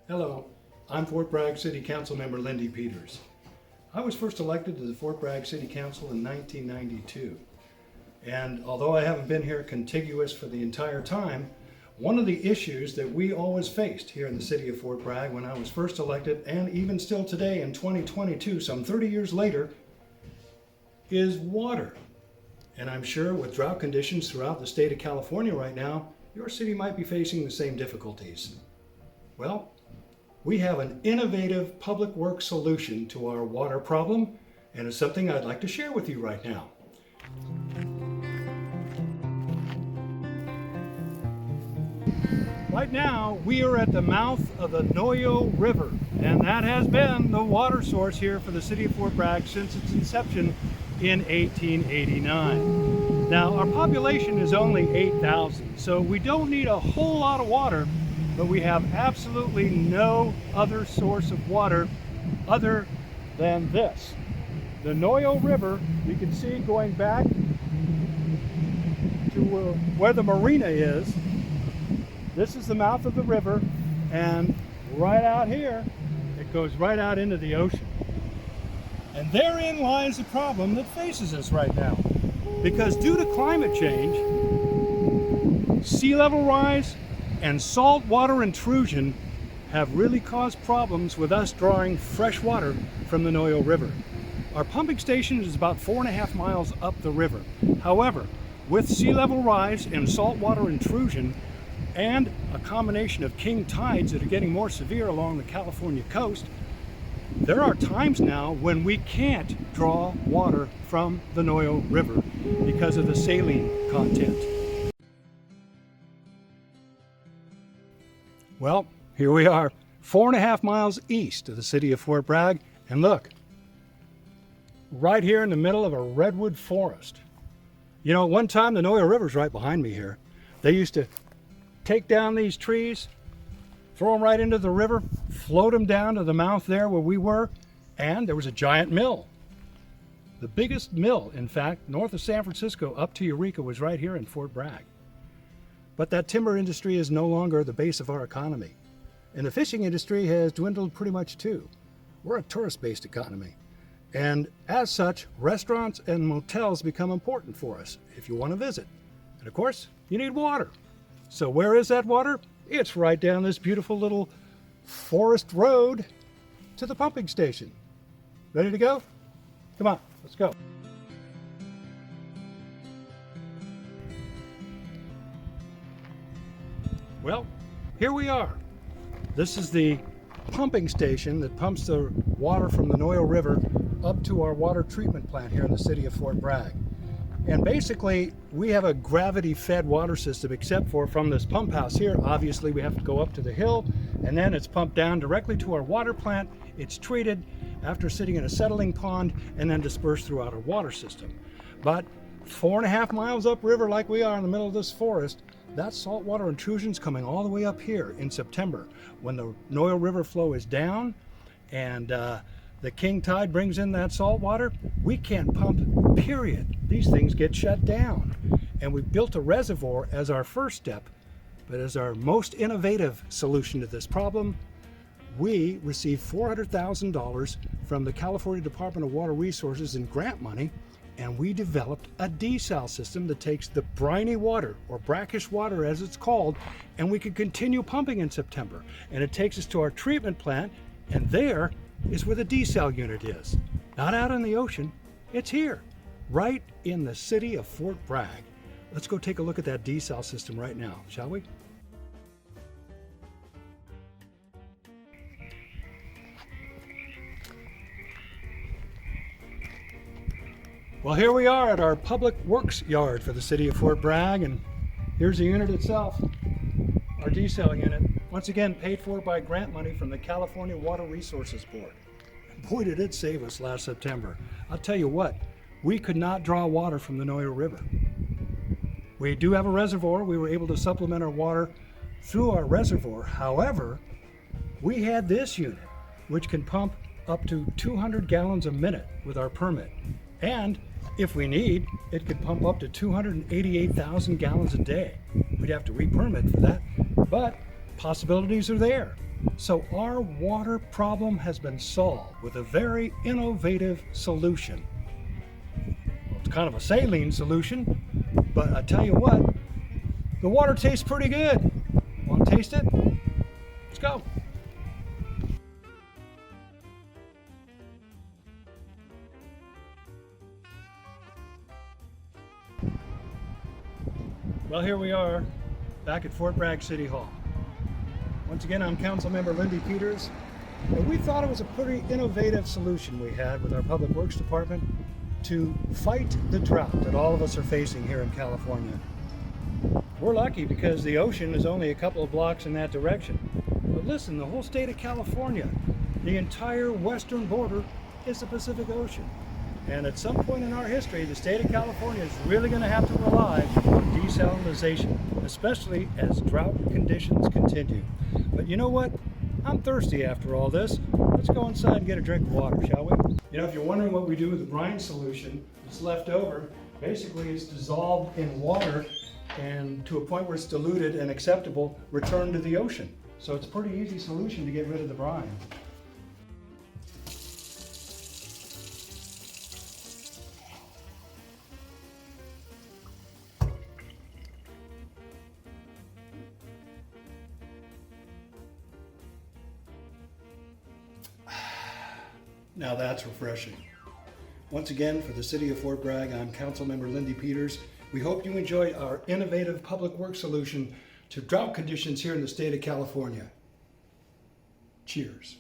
Hello, I'm Fort Bragg City Council member Lindy Peters. I was first elected to the Fort Bragg City Council in 1992. And although I haven't been here contiguous for the entire time, one of the issues that we always faced here in the city of Fort Bragg when I was first elected, and even still today in 2022, some 30 years later, is water. And I'm sure with drought conditions throughout the state of California right now, your city might be facing the same difficulties. Well, we have an innovative public works solution to our water problem, and it's something I'd like to share with you right now. Right now, we are at the mouth of the Noyo River, and that has been the water source here for the city of Fort Bragg since its inception in 1889. Now, our population is only 8,000, so we don't need a whole lot of water, but we have absolutely no other source of water other than this. The Noyo River, you can see going back to where the marina is. This is the mouth of the river, and right out here, it goes right out into the ocean. And therein lies the problem that faces us right now. Because due to climate change, sea level rise and saltwater intrusion have really caused problems with us drawing fresh water from the Noyo River. Our pumping station is about 4.5 miles up the river. However, with sea level rise and saltwater intrusion, and a combination of king tides that are getting more severe along the California coast, there are times now when we can't draw water from the Noyo River because of the saline content. Well, here we are, 4.5 miles east of the city of Fort Bragg, and look, right here in the middle of a redwood forest. You know, one time the Noyo River's right behind me here. They used to take down these trees, throw them right into the river, float them down to the mouth there where we were, and there was a giant mill. The biggest mill, in fact, north of San Francisco up to Eureka, was right here in Fort Bragg. But that timber industry is no longer the base of our economy. And the fishing industry has dwindled pretty much too. We're a tourist-based economy. And as such, restaurants and motels become important for us if you want to visit. And of course, you need water. So where is that water? It's right down this beautiful little forest road to the pumping station. Ready to go? Come on, let's go. Well, here we are. This is the pumping station that pumps the water from the Noyo River up to our water treatment plant here in the city of Fort Bragg. And basically, we have a gravity-fed water system, except for from this pump house here. Obviously, we have to go up to the hill, and then it's pumped down directly to our water plant. It's treated after sitting in a settling pond, and then dispersed throughout our water system. But 4.5 miles upriver, like we are in the middle of this forest, that saltwater intrusion's coming all the way up here in September, when the Noyo River flow is down, and the king tide brings in that salt water. We can't pump, period. These things get shut down. And we built a reservoir as our first step, but as our most innovative solution to this problem, we received $400,000 from the California Department of Water Resources in grant money, and we developed a desal system that takes the briny water, or brackish water as it's called, and we can continue pumping in September. And it takes us to our treatment plant, and there is where the desal unit is. Not out in the ocean, it's here, right in the city of Fort Bragg. Let's go take a look at that desal system right now, shall we? Well, here we are at our public works yard for the city of Fort Bragg, and here's the unit itself, our desal unit. Once again, paid for by grant money from the California Water Resources Board. And boy, did it save us last September. I'll tell you what, we could not draw water from the Noyo River. We do have a reservoir. We were able to supplement our water through our reservoir. However, we had this unit, which can pump up to 200 gallons a minute with our permit. And if we need, it could pump up to 288,000 gallons a day. We'd have to re-permit for that. But possibilities are there. So our water problem has been solved with a very innovative solution. Well, it's kind of a saline solution, but I tell you what, the water tastes pretty good. Want to taste it? Let's go. Well, here we are back at Fort Bragg City Hall. Once again, I'm Councilmember Lindy Peters, and we thought it was a pretty innovative solution we had with our Public Works Department to fight the drought that all of us are facing here in California. We're lucky because the ocean is only a couple of blocks in that direction. But listen, the whole state of California, the entire western border is the Pacific Ocean. And at some point in our history, the state of California is really going to have to rely on desalinization, especially as drought conditions continue. But you know what? I'm thirsty after all this. Let's go inside and get a drink of water, shall we? You know, if you're wondering what we do with the brine solution that's left over, basically it's dissolved in water and to a point where it's diluted and acceptable, returned to the ocean. So it's a pretty easy solution to get rid of the brine. Now that's refreshing. Once again, for the City of Fort Bragg, I'm Councilmember Lindy Peters. We hope you enjoyed our innovative public works solution to drought conditions here in the state of California. Cheers.